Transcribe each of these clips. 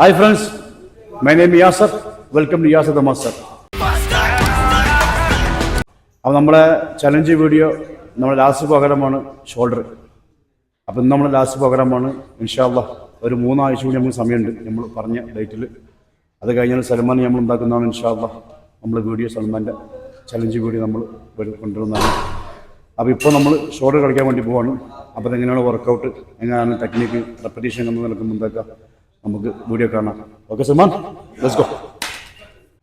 Hi friends, my name is Yasser. Welcome to Yasser the Master. അപ്പോൾ നമ്മുടെ challenge video നമ്മുടെ last പ്രോഗ്രാമാണ് shoulder. അപ്പോൾ ഇന്ന് നമ്മുടെ ലാസ്റ്റ് പ്രോഗ്രാമാണ്. ഇൻഷാ അല്ലാഹ് ഒരു 3 ആഴ്ച കൂടി നമുക്ക് സമയമുണ്ട് നമ്മൾ പറഞ്ഞ ഡേറ്റിൽ. അത് കഴിഞ്ഞാൽ സൽമാൻ നമ്മൾ ഉണ്ടാക്കുന്നതാണ്. ഇൻഷാ അല്ലാഹ് നമ്മൾ വീഡിയോ സൽമാൻ്റെ ചലഞ്ച് വീഡിയോ നമ്മൾ കൊണ്ടുവരുന്നതാണ്. അപ്പോൾ ഇപ്പോൾ നമ്മൾ ഷോൾഡർ കളിക്കാൻ വേണ്ടി പോവാണ്. അപ്പോൾ അതെങ്ങനെയാണ് വർക്കൗട്ട്, എങ്ങനെയാണ് ടെക്നിക്ക്, റെപ്പറ്റീഷൻ എന്ന് നിൽക്കുമ്പോൾ എന്തൊക്കെ നമുക്ക് വീഡിയോ കാണാം. Okay Salman, let's go.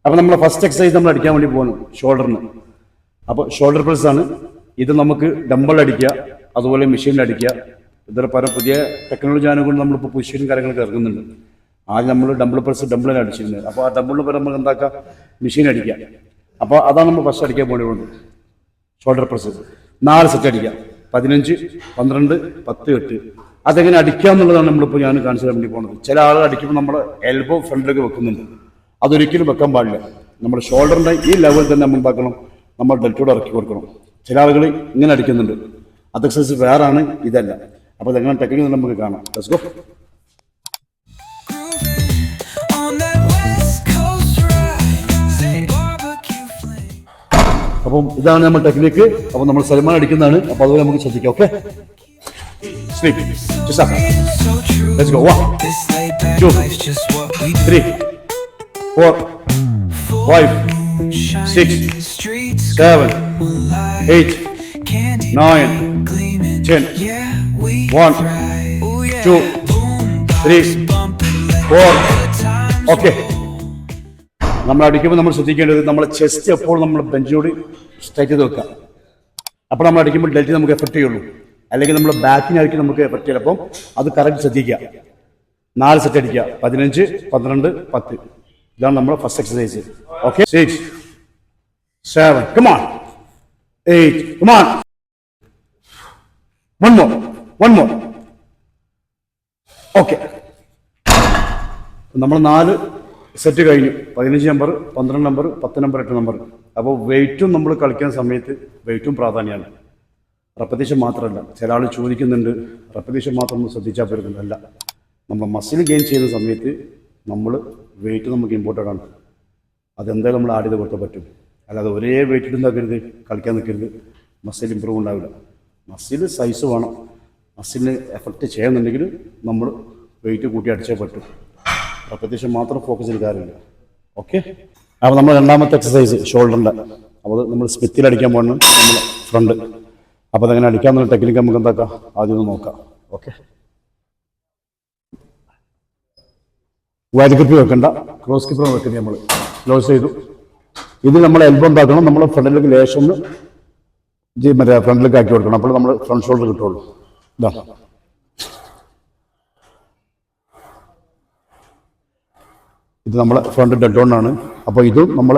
അപ്പോൾ നമ്മൾ ഫസ്റ്റ് എക്സസൈസ് നമ്മൾ അടിക്കാൻ വേണ്ടി പോകുന്നു ഷോൾഡറിന്. അപ്പോൾ ഷോൾഡർ പ്രസ് ആണ് ഇത്. നമുക്ക് ഡംബിൾ അടിക്കുക, അതുപോലെ മെഷീനിൽ അടിക്കുക. ഇതൊരു പല പുതിയ ടെക്നോളജി ആയതുകൊണ്ട് നമ്മളിപ്പോൾ മെഷീനും കാര്യങ്ങളൊക്കെ ഇറങ്ങുന്നുണ്ട്. ആദ്യം നമ്മൾ ഡംബിൾ പ്രസ് ഡംബിളിൽ അടിച്ചിരുന്നത്. അപ്പോൾ ആ ഡംബിളിന് പകരം നമുക്ക് എന്താക്കാം, മെഷീൻ അടിക്കുക. അപ്പോൾ അതാണ് നമ്മൾ ഫസ്റ്റ് അടിക്കാൻ വേണ്ടി പോകുന്നത്. ഷോൾഡർ പ്രസ് 4 സെറ്റ് അടിക്കുക. 15, 12, 10, 8. അതെങ്ങനെ അടിക്കുക എന്നുള്ളതാണ് നമ്മളിപ്പോൾ ഞാൻ കാണിച്ചു തരാൻ വേണ്ടി പോകുന്നത്. ചില ആളുകൾ അടിക്കുമ്പോൾ നമ്മൾ എൽബോ ഫ്രണ്ടിലേക്ക് വെക്കുന്നുണ്ട്. അതൊരിക്കലും വെക്കാൻ പാടില്ല. നമ്മുടെ ഷോൾഡറിൻ്റെ ഈ ലെവലിൽ തന്നെ നമ്മൾ എന്താക്കണം, നമ്മൾ ഡെൽറ്റോട് ഇറക്കി കൊടുക്കണം. ചില ആളുകൾ ഇങ്ങനെ അടിക്കുന്നുണ്ട്. അത് എക്സസൈസ് വേറാണ്, ഇതല്ല. അപ്പോൾ അതെങ്ങനെ ടെക്നിക്ക് നമുക്ക് കാണാം. Let's go. അപ്പം ഇതാണ് നമ്മൾ ടെക്നിക്ക്. അപ്പോൾ നമ്മൾ സൽമാൻ അടിക്കുന്നതാണ്. അപ്പോൾ അതുപോലെ നമുക്ക് ശ്രദ്ധിക്കാം. Okay, sleep just up. Let's go. 1, 2, 3, 4, 5, 6, 7, 8, 9, 10. 1, 2, 3, 4. Okay, നമ്മൾ അടിക്കുമ്പോൾ നമ്മൾ ശ്രദ്ധിക്കേണ്ടത് നമ്മളെ ചെസ്റ്റ് എപ്പോൾ നമ്മൾ ബെഞ്ചിനോട് സ്ട്രൈറ്റ് ചെയ്ത് വെക്കുക. അപ്പോൾ നമ്മൾ അടിക്കുമ്പോൾ ഡെൽറ്റ് നമുക്ക് എഫക്റ്റ് ചെയ്യുള്ളൂ. അല്ലെങ്കിൽ നമ്മൾ ബാക്കിനായിരിക്കും നമുക്ക് എഫക്റ്റ് ചെയ്യും. അപ്പം അത് കറക്റ്റ് ശ്രദ്ധിക്കുക. 4 സെറ്റ് അടിക്കുക. 15, 12, 10. ഇതാണ് നമ്മുടെ first exercise. Okay, 6, 7, come on, 8, come on, one more. Okay, നമ്മൾ 4 സെറ്റ് കഴിഞ്ഞു. 15 നമ്പർ, 12 നമ്പർ, 10 നമ്പർ, 8 നമ്പർ. അപ്പോൾ വെയിറ്റും നമ്മൾ കളിക്കുന്ന സമയത്ത് വെയിറ്റും പ്രാധാന്യമാണ്. റെപ്പറ്റീഷൻ മാത്രമല്ല. ചില ആൾ ചോദിക്കുന്നുണ്ട് റെപ്പറ്റീഷൻ മാത്രം നമ്മൾ ശ്രദ്ധിച്ചാൽ പറ്റുന്നില്ല. നമ്മൾ മസിൽ ഗെയിൻ ചെയ്യുന്ന സമയത്ത് നമ്മൾ വെയിറ്റ് നമുക്ക് ഇമ്പോർട്ടൻ്റ് ആണ്. അതെന്തായാലും നമ്മൾ ആഡ് ചെയ്ത് കൊടുത്താൽ പറ്റും. അല്ലാതെ ഒരേ വെയിറ്റ് ഉണ്ടാക്കരുത്, കളിക്കാൻ നിൽക്കരുത്. മസിൽ ഇമ്പ്രൂവ് ഉണ്ടാവില്ല. മസിൽ സൈസ് വേണം. മസിലിന് എഫക്റ്റ് ചെയ്യുന്നുണ്ടെങ്കിൽ നമ്മൾ വെയിറ്റ് കൂട്ടി അടിച്ചേ പറ്റും. റെപ്പറ്റീഷൻ മാത്രം ഫോക്കസ് ചെയ്ത് കാര്യമില്ല. ഓക്കെ, അപ്പോൾ നമ്മൾ രണ്ടാമത്തെ എക്സസൈസ് ഷോൾഡറിൻ്റെ. അപ്പോൾ നമ്മൾ സ്മിത്തിൽ അടിക്കാൻ പോകുന്നത് നമ്മൾ ഫ്രണ്ട്. അപ്പോൾ അതെങ്ങനെ അടിക്കാമെന്നുള്ള ടെക്നിക്ക് നമുക്ക് എന്താക്കാം, ആദ്യം ഒന്ന് നോക്കാം. ഓക്കെ, വൈഡ് ഗ്രിപ്പ് വെക്കണ്ട, ക്രോസ് ഗ്രിപ്പ് വെക്കുന്നത് നമ്മൾ ക്ലോസ് ചെയ്തു. ഇത് നമ്മൾ എൽബോ എന്താക്കണം, നമ്മൾ ഫ്രണ്ടിലേക്ക് ലേശം ഒന്ന് മറ്റേ ഫ്രണ്ടിലേക്ക് ആക്കി കൊടുക്കണം. അപ്പോൾ നമ്മൾ ഫ്രണ്ട് ഷോൾഡർ കിട്ടുള്ളൂ. ഇതാണ്. ഇത് നമ്മളെ ഫ്രണ്ട് ഡെഡ് ഓണാണ്. അപ്പോൾ ഇതും നമ്മൾ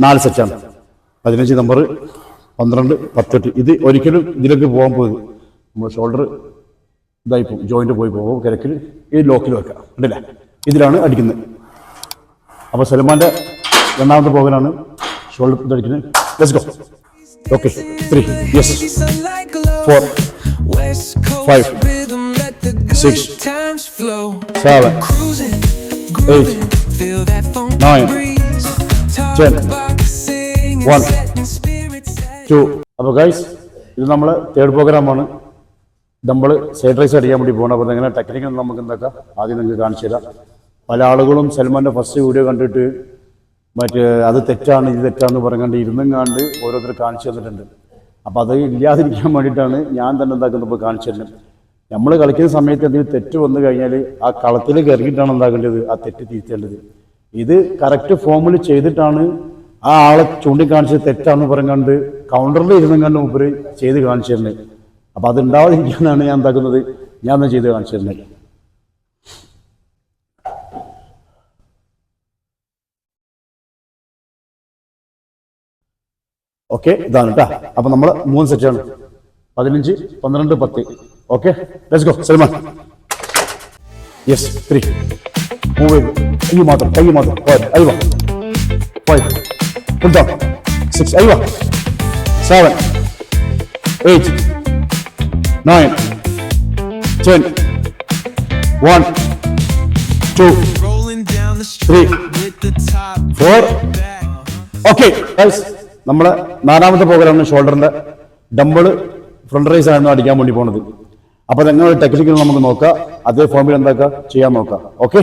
4 സെറ്റാണ്. 15 നമ്പർ, 12, 10, 8. ഇത് ഒരിക്കലും ഇതിലേക്ക് പോകാൻ പോയത് നമ്മൾ ഷോൾഡർ ഇതായി പോകും, ജോയിൻറ്റ് പോയി പോകും. കിരക്കിൽ ഈ ലോക്കിൽ വെക്കാം. ഉണ്ടല്ലേ, ഇതിലാണ് അടിക്കുന്നത്. അപ്പോൾ സൽമാൻ്റെ രണ്ടാമത്തെ പോകലാണ് ഷോൾഡർ ഇതടിക്കുന്നത്. Let's go. Okay, 3, yes, 4, 5, 6, 7, 8, 9, 10, 1, 2. അപ്പോൾ ഗൈസ്, ഇത് നമ്മൾ തേർഡ് പ്രോഗ്രാമാണ്. നമ്മൾ സൈഡ് റൈസ് അടിക്കാൻ വേണ്ടി പോകണം. അപ്പോൾ എങ്ങനെ ടെക്നിക്കൽ നമുക്ക് എന്താക്കാം ആദ്യം നിങ്ങൾക്ക് കാണിച്ചു തരാം. പല ആളുകളും സൽമാൻ്റെ ഫസ്റ്റ് വീഡിയോ കണ്ടിട്ട് അത് തെറ്റാണ് ഇത് തെറ്റാന്ന് പറഞ്ഞുകൊണ്ട് ഇരുന്നെങ്ങാണ്ട് ഓരോരുത്തർ കാണിച്ചു തന്നിട്ടുണ്ട്. അപ്പോൾ അത് ഇല്ലാതിരിക്കാൻ വേണ്ടിയിട്ടാണ് ഞാൻ തന്നെ എന്താക്കുന്നത് ഇപ്പോൾ കാണിച്ചു തരുന്നത്. നമ്മൾ കളിക്കുന്ന സമയത്ത് എന്തെങ്കിലും തെറ്റ് വന്നു കഴിഞ്ഞാൽ ആ കളത്തിലേക്ക് ഇറങ്ങിയിട്ടാണ് എന്താക്കേണ്ടത്, ആ തെറ്റ് തിരുത്തേണ്ടത്. ഇത് കറക്റ്റ് ഫോമിൽ ചെയ്തിട്ടാണ് ആ ആളെ ചൂണ്ടിക്കാണിച്ചത് തെറ്റാന്ന് പറഞ്ഞുകൊണ്ട് കൗണ്ടറിൽ ഇരുന്നെങ്ങാണ്ട് മൂപ്പര് ചെയ്ത് കാണിച്ചു തരുന്നത്. അപ്പം അതുണ്ടാവാതിരിക്കാനാണ് ഞാൻ എന്താക്കുന്നത്, ഞാൻ തന്നെ ചെയ്ത് കാണിച്ചു തരുന്നത്. ഓക്കെ, ഇതാണ് കേട്ടോ. അപ്പം നമ്മൾ 3 സെറ്റാണ്. 15, 12, 10. Okay, let's go Salman. Yes, 3. Move ചെയ്ത് കൈ മാത്രം 5, 5, pull down, 6, 7, 8, 9, 10, 1, 2, 3, 4. ഓക്കെ നമ്മളെ നാലാമത്തെ പ്രോഗ്രാമാണ് ഷോൾഡറിന്റെ ഡംബിൾ ഫ്രണ്ട് റൈസ് ആയിരുന്നു അടിക്കാൻ വേണ്ടി പോണത്. അപ്പൊ അതെങ്ങനെ ടെക്നിക്കൽ നമുക്ക് നോക്കാം, അതേ ഫോമിൽ എന്താക്കാം ചെയ്യാൻ നോക്കാം. ഓക്കെ,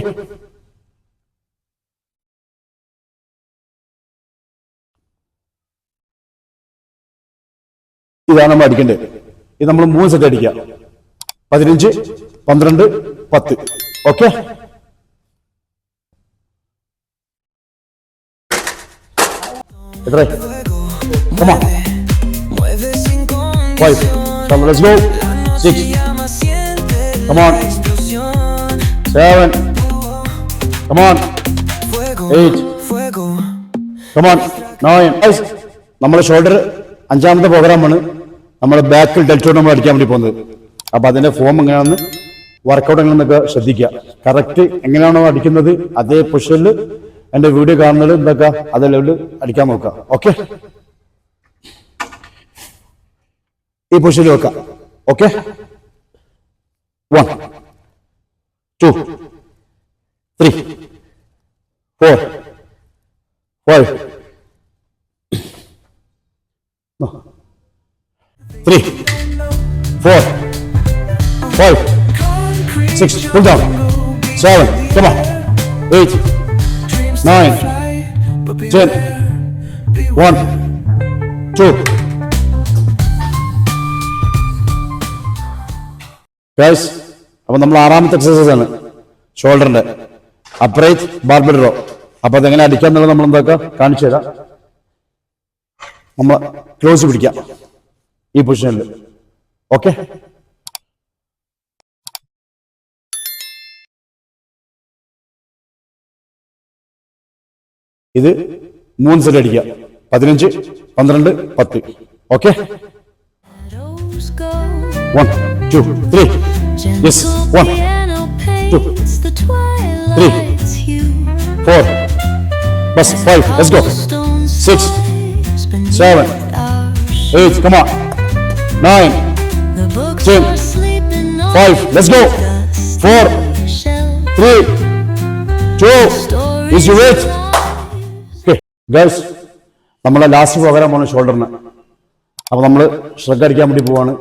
ഇതാണ് നമ്മൾ അടിക്കേണ്ടത്. ഇത് നമ്മൾ 3 സെറ്റ് അടിക്കുക. 15, 12, 10. ഓക്കെ, എത്ര? Come on. 5. So let's go. 6. Come on. 7. Come on. 8. Come on. 9. നമ്മുടെ ഷോൾഡർ അഞ്ചാമത്തെ പ്രോഗ്രാമാണ്. നമ്മൾ ബാക്കിൽ ഡെൽറ്റോൺ നമ്മൾ അടിക്കാൻ വേണ്ടി പോകുന്നത്. അപ്പൊ അതിന്റെ ഫോം എങ്ങനെയാണെന്ന് വർക്കൗട്ട് എങ്ങനെയെന്നൊക്കെ ശ്രദ്ധിക്കുക. കറക്റ്റ് എങ്ങനെയാണോ അടിക്കുന്നത് അതേ പൊസിഷനിൽ എന്റെ വീഡിയോ കാണുന്നത് എന്താക്കുക അതേ ലെവലിൽ അടിക്കാൻ നോക്കുക. ഓക്കെ, ഈ പൊസിഷനിൽ വെക്കാം. Okay, 1, 2, 3, 4, 5, 3, 4, 5, 6, pull down, 7, come on, 8, 9, 10, 1, 2. Guys, അപ്പൊ നമ്മൾ ആറാമത്തെ എക്സസൈസ് ആണ് ഷോൾഡറിന്റെ അപ്രൈറ്റ് ബാർബൽ റോ. അപ്പൊ അതെങ്ങനെ അടിക്കാന്നുള്ളത് നമ്മൾ എന്താക്കാം കാണിച്ചു തരാം. നമ്മൾ ക്ലോസ് പിടിക്കാം ഈ പൊസിഷനിൽ. ഓക്കെ, ഇത് 3 സെറ്റ് അടിക്കുക. 15, 12, 10. Okay, 1, 2, 3. Yes, 1, 2, 3, 4. Bus 5. Let's go. 6, 7, 8. Come on. 9, 10, 5. Let's go. 4, 3, 2. Is you wait? Okay, guys. നമ്മളെ ലാസ്റ്റ് പ്രോഗ്രാമാണ് ഷോൾഡറിന്. അപ്പൊ നമ്മൾ ഷ്രഗ് അടിക്കാൻ വേണ്ടി പോവാണ്.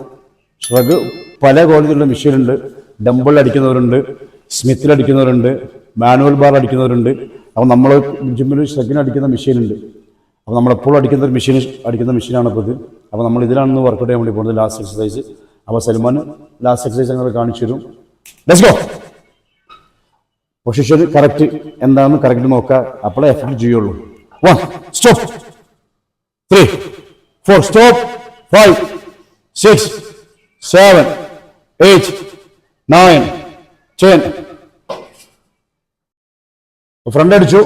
ഷ്രഗ് പല ക്വാളിറ്റിയുള്ള മെഷീനുണ്ട്. ഡംബിൾ അടിക്കുന്നവരുണ്ട്, സ്മിത്തിൽ അടിക്കുന്നവരുണ്ട്, മാനുവൽ ബാർ അടിക്കുന്നവരുണ്ട്. അപ്പോൾ നമ്മൾ ജിമ്മിൽ ഷ്രഗിന് അടിക്കുന്ന മെഷീനുണ്ട്. അപ്പോൾ നമ്മളെപ്പോഴും അടിക്കുന്ന ഒരു അടിക്കുന്ന മെഷീനാണ് ഇപ്പോൾ ഇത്. അപ്പോൾ നമ്മൾ ഇതിലാണെന്ന് വർക്കൗട്ട് ചെയ്യാൻ വേണ്ടി പോകുന്നത് ലാസ്റ്റ് എക്സസൈസ്. അപ്പോൾ സൽമാൻ ലാസ്റ്റ് എക്സസൈസ് അങ്ങനെ കാണിച്ചു തരും. Let's go. പൊസിഷൻ കറക്റ്റ് എന്താണെന്ന് കറക്റ്റ് നോക്കുക, അപ്പോഴേ എഫക്ട് ചെയ്യുള്ളൂ. 1, സ്റ്റോപ്പ്. 3, 4, സ്റ്റോപ്പ്. 5, 6, 7, 8, 9, 10. ഫ്രണ്ട് അടിച്ചു,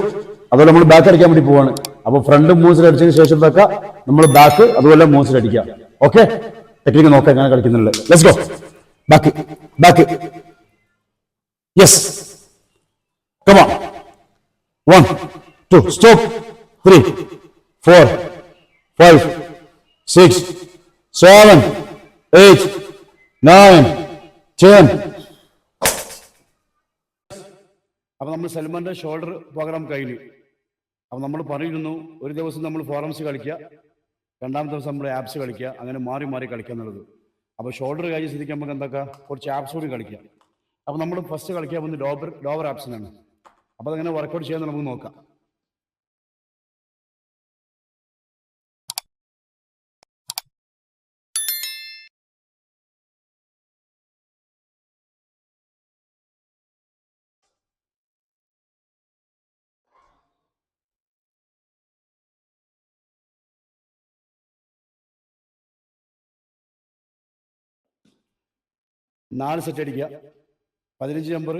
അതുപോലെ നമ്മൾ ബാക്ക് അടിക്കാൻ വേണ്ടി പോവാണ്. അപ്പൊ ഫ്രണ്ട് മൂസിൽ അടിച്ചതിന് ശേഷം നമ്മൾ ബാക്ക് അതുപോലെ മൂസിൽ അടിക്കാം. ഓക്കെ, ടെക്നിക്ക് നോക്കാം എങ്ങനെ കളിക്കുന്നുണ്ട്. Let's go. Back, back. Yes, come on. 1, 2, stop. 3, 4, 5, 6, 7, 8, 9, 10. അപ്പൊ നമ്മൾ സൽമാന്റെ ഷോൾഡർ പ്രോഗ്രാം കഴിഞ്ഞു. അപ്പൊ നമ്മൾ പറയുന്നു ഒരു ദിവസം നമ്മൾ ഫോറംസ് കളിക്കുക, രണ്ടാമത്തെ ദിവസം നമ്മൾ ആപ്സ് കളിക്കുക, അങ്ങനെ മാറി മാറി കളിക്കുക എന്നുള്ളത്. അപ്പൊ ഷോൾഡർ കഴിഞ്ഞ് സ്ഥിതിക്ക് നമുക്ക് എന്താക്കുക കുറച്ച് ആപ്സ് കൂടി കളിക്കുക. അപ്പൊ നമ്മൾ ഫസ്റ്റ് കളിക്കാൻ പോകുന്നത് ലോവർ ആപ്സിനാണ്. അപ്പൊ അതങ്ങനെ വർക്കൗട്ട് ചെയ്യാൻ നമുക്ക് നോക്കാം. നാല് സെറ്റ് അടിക്കുക. 15 നമ്പർ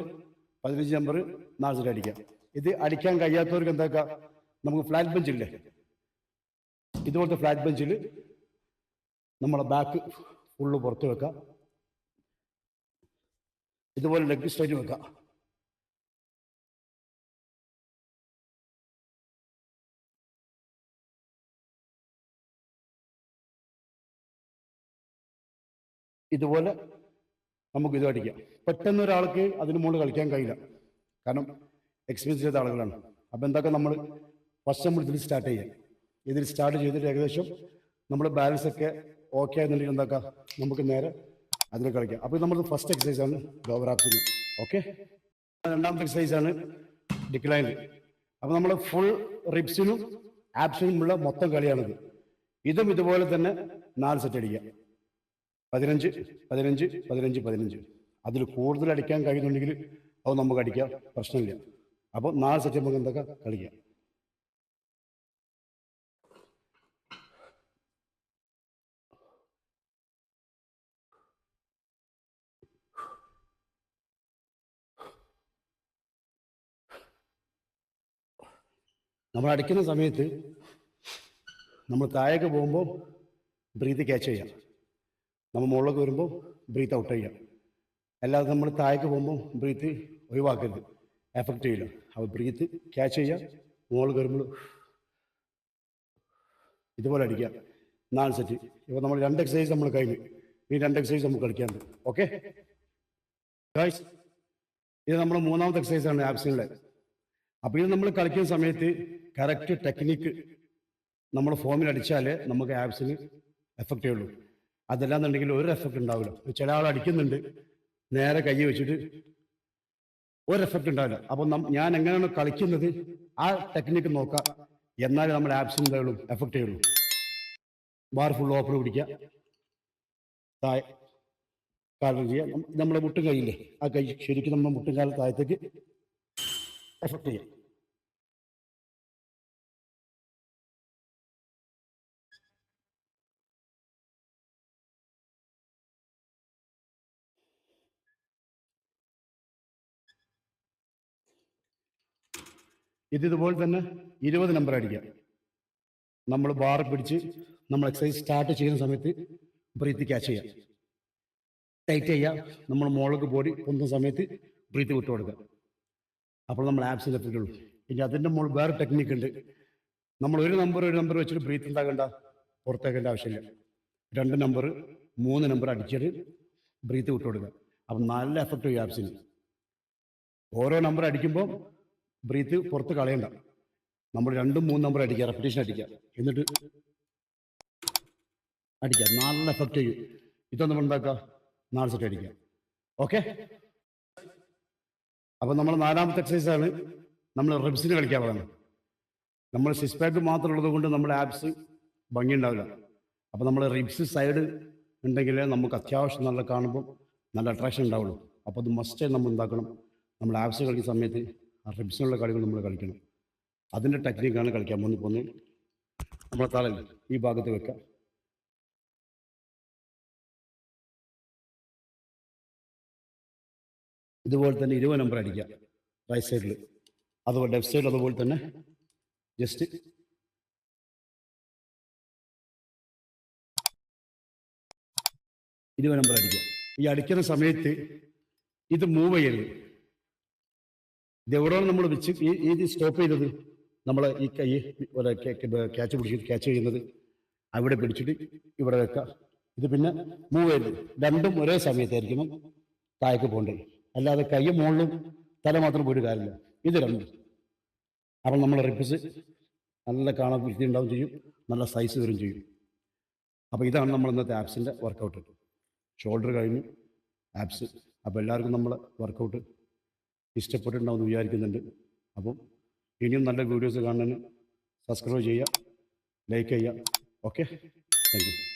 4 സെറ്റ് അടിക്കുക. ഇത് അടിക്കാൻ കഴിയാത്തവർക്ക് എന്താക്കുക, നമുക്ക് ഫ്ലാറ്റ് ബെഞ്ച് ഇല്ലേ, ഇതുപോലത്തെ ഫ്ലാറ്റ് ബെഞ്ചിൽ നമ്മളെ ബാക്ക് ഫുള്ള് പുറത്ത് വെക്കുക. ഇതുപോലെ ലെഗ് സ്ട്രൈറ്റ് വെക്കുക. ഇതുപോലെ നമുക്ക് ഇത് അടിക്കാം. പെട്ടെന്ന് ഒരാൾക്ക് അതിന് മുകളിൽ കളിക്കാൻ കഴിയില്ല, കാരണം എക്സ്പീരിയൻസ് ചെയ്ത ആളുകളാണ്. അപ്പോൾ എന്തൊക്കെ നമ്മൾ ഫസ്റ്റ് നമ്മൾ ഇതിൽ സ്റ്റാർട്ട് ചെയ്യാം. ഇതിൽ സ്റ്റാർട്ട് ചെയ്തിട്ട് ഏകദേശം നമ്മൾ ബാലൻസ് ഒക്കെ ഓക്കെ ആണെന്നുണ്ടെങ്കിൽ എന്താക്കാം, നമുക്ക് നേരെ അതിൽ കളിക്കാം. അപ്പോൾ നമ്മൾ ഫസ്റ്റ് എക്സസൈസ് ആണ് ലോവർ ആപ്സിന്. ഓക്കെ, രണ്ടാമത്തെ എക്സസൈസ് ആണ് ഡിക്ലൈൻ. അപ്പോൾ നമ്മൾ ഫുൾ റിബ്സിനും ആപ്സിനുമുള്ള മൊത്തം കളിയാണിത്. ഇതും ഇതുപോലെ തന്നെ 4 സെറ്റ് അടിക്കാം. 15 15 15 15. അതിൽ കൂടുതൽ അടിക്കാൻ കഴിയുന്നുണ്ടെങ്കിൽ അത് നമുക്ക് അടിക്കാം, പ്രശ്നമില്ല. അപ്പോൾ 4 സെറ്റ് നമുക്ക് എന്തൊക്കെ കളിക്കാം. നമ്മൾ അടിക്കുന്ന സമയത്ത് നമ്മൾ താഴേക്ക് പോകുമ്പോൾ ബ്രീത്ത് ക്യാച്ച് ചെയ്യാം. നമ്മൾ മുകളിലേക്ക് വരുമ്പോൾ ബ്രീത്ത് ഔട്ട് ചെയ്യാം. അല്ലാതെ നമ്മൾ താഴേക്ക് പോകുമ്പോൾ ബ്രീത്ത് ഒഴിവാക്കരുത്, എഫക്റ്റ് ചെയ്യില്ല. അപ്പോൾ ബ്രീത്ത് ക്യാച്ച് ചെയ്യുക, മുകളിൽ വരുമ്പോൾ ഇതുപോലെ അടിക്കുക. 4 സെറ്റ്. ഇപ്പോൾ നമ്മൾ 2 എക്സസൈസ് നമ്മൾ കഴിഞ്ഞു. ഈ 2 എക്സസൈസ് നമുക്ക് കളിക്കാനുണ്ട്. ഓക്കെ ഗൈസ്, ഇത് നമ്മൾ 3ാമത്തെ എക്സസൈസാണ് ആപ്സിനുള്ള. അപ്പോൾ ഇത് നമ്മൾ കളിക്കുന്ന സമയത്ത് കറക്റ്റ് ടെക്നിക്ക് നമ്മൾ ഫോമിൽ അടിച്ചാലേ നമുക്ക് ആപ്സിന് എഫക്റ്റ് ചെയ്യുള്ളൂ. അതല്ലാന്നുണ്ടെങ്കിൽ ഒരു എഫക്റ്റ് ഉണ്ടാവില്ല. ചില ആൾ അടിക്കുന്നുണ്ട്, നേരെ കൈ വെച്ചിട്ട് ഒരു എഫക്റ്റ് ഉണ്ടാവില്ല. അപ്പം ഞാൻ എങ്ങനെയാണ് കളിക്കുന്നത് ആ ടെക്നിക്ക് നോക്കാം, എന്നാലേ നമ്മൾ ആപ്സിന് എന്തായുള്ളൂ, എഫക്റ്റ് ചെയ്യുള്ളൂ. ബാർ ഫുൾ ഓപ്പൺ പിടിക്കുക, താഴെ കാലം ചെയ്യുക. നമ്മുടെ മുട്ടും കൈയില്ലേ, ആ കൈ ശരിക്കും നമ്മൾ മുട്ടും കാലം താഴത്തേക്ക് എഫക്റ്റ് ചെയ്യാം. ഇതുപോലെ തന്നെ 20 നമ്പർ അടിക്കുക. നമ്മൾ ബാർ പിടിച്ച് നമ്മൾ എക്സസൈസ് സ്റ്റാർട്ട് ചെയ്യുന്ന സമയത്ത് ബ്രീത്ത് ക്യാച്ച് ചെയ്യുക, ടൈറ്റ് ചെയ്യുക. നമ്മൾ മുകളിലേക്ക് ബോഡി പൊന്തുന്ന സമയത്ത് ബ്രീത്ത് വിട്ടു കൊടുക്കുക. അപ്പോൾ നമ്മൾ ആപ്സിൽ എത്തിക്കുള്ളൂ. ഇനി അതിൻ്റെ മുകളിൽ വേറെ ടെക്നിക്ക് ഉണ്ട്. നമ്മൾ ഒരു നമ്പർ വെച്ചിട്ട് ബ്രീത്ത് ഉണ്ടാകേണ്ട, പുറത്തേക്കേണ്ട ആവശ്യമില്ല. 2 നമ്പർ 3 നമ്പർ അടിച്ചിട്ട് ബ്രീത്ത് വിട്ടു കൊടുക്കുക. അപ്പം നല്ല എഫക്റ്റ് ചെയ്യും ആപ്സിന്. ഓരോ നമ്പർ അടിക്കുമ്പോൾ ബ്രീത്ത് പുറത്ത് കളയണ്ട. നമ്മൾ 2 3 നമ്പർ അടിക്കുക, റെപ്പിറ്റേഷൻ അടിക്കുക, എന്നിട്ട് അടിക്കുക. നല്ല എഫക്റ്റ് ചെയ്യും. ഇതൊന്നും ഉണ്ടാക്കുക, 4 സെറ്റ് അടിക്കുക. ഓക്കെ, അപ്പം നമ്മൾ 4ാമത്തെ എക്സസൈസാണ് നമ്മൾ റിബ്സിന് കളിക്കാനുള്ളതാണ്. നമ്മൾ 6 പാക്ക് മാത്രം ഉള്ളത് കൊണ്ട് നമ്മുടെ ആപ്സ് ഭംഗി ഉണ്ടാവില്ല. അപ്പം നമ്മൾ റിബ്സ് സൈഡ് ഉണ്ടെങ്കിൽ നമുക്ക് അത്യാവശ്യം നല്ല കാണുമ്പോൾ നല്ല അട്രാക്ഷൻ ഉണ്ടാവുള്ളൂ. അപ്പോൾ അത് മസ്റ്റ് നമ്മൾ ഉണ്ടാക്കണം. നമ്മൾ ആപ്സ് കളിക്കുന്ന സമയത്ത് ആ റിബ്സിനുള്ള കളികൾ നമ്മൾ കളിക്കണം. അതിൻ്റെ ടെക്നിക്കാണ് കളിക്കാൻ പോകുന്നത്. നമ്മളെ തലയിൽ ഈ ഭാഗത്ത് വെക്കാം. ഇതുപോലെ തന്നെ 20 നമ്പർ അടിക്കുക റൈറ്റ് സൈഡിൽ, അതുപോലെ ലെഫ്റ്റ് സൈഡിൽ അതുപോലെ തന്നെ ജസ്റ്റ് 20 നമ്പർ അടിക്കുക. ഈ അടിക്കുന്ന സമയത്ത് ഇത് മൂവ് ചെയ്യരുത്. ഇതെവിടെയാണ് നമ്മൾ വെച്ച് ഇത് സ്റ്റോപ്പ് ചെയ്തത്, നമ്മൾ ഈ കൈ ക്യാച്ച് പിടിച്ചിട്ട് ക്യാച്ച് ചെയ്യുന്നത് അവിടെ പിടിച്ചിട്ട് ഇവിടെ വെക്കുക. ഇത് പിന്നെ മൂവ് ചെയ്യരുത്. രണ്ടും ഒരേ സമയത്തായിരിക്കണം താഴേക്ക് പോകേണ്ടത്. അല്ലാതെ കൈ മുകളിലും തല മാത്രം പോയിട്ട് കാര്യമില്ല. ഇത് രണ്ടും. അപ്പം നമ്മൾ റിബ്സ് നല്ല കാണാൻ വൃത്തി ഉണ്ടാവും ചെയ്യും, നല്ല സൈസ് വരും ചെയ്യും. അപ്പോൾ ഇതാണ് നമ്മൾ ഇന്നത്തെ ആപ്സിൻ്റെ വർക്കൗട്ട്. ഷോൾഡർ കഴിഞ്ഞു, ആപ്സ്. അപ്പോൾ എല്ലാവർക്കും നമ്മളെ വർക്കൗട്ട് ഇഷ്ടപ്പെട്ടിട്ടുണ്ടാവുമെന്ന് വിചാരിക്കുന്നുണ്ട്. അപ്പം ഇനിയും നല്ല വീഡിയോസ് കാണാൻ സബ്സ്ക്രൈബ് ചെയ്യുക, ലൈക്ക് ചെയ്യുക. Okay, thank you.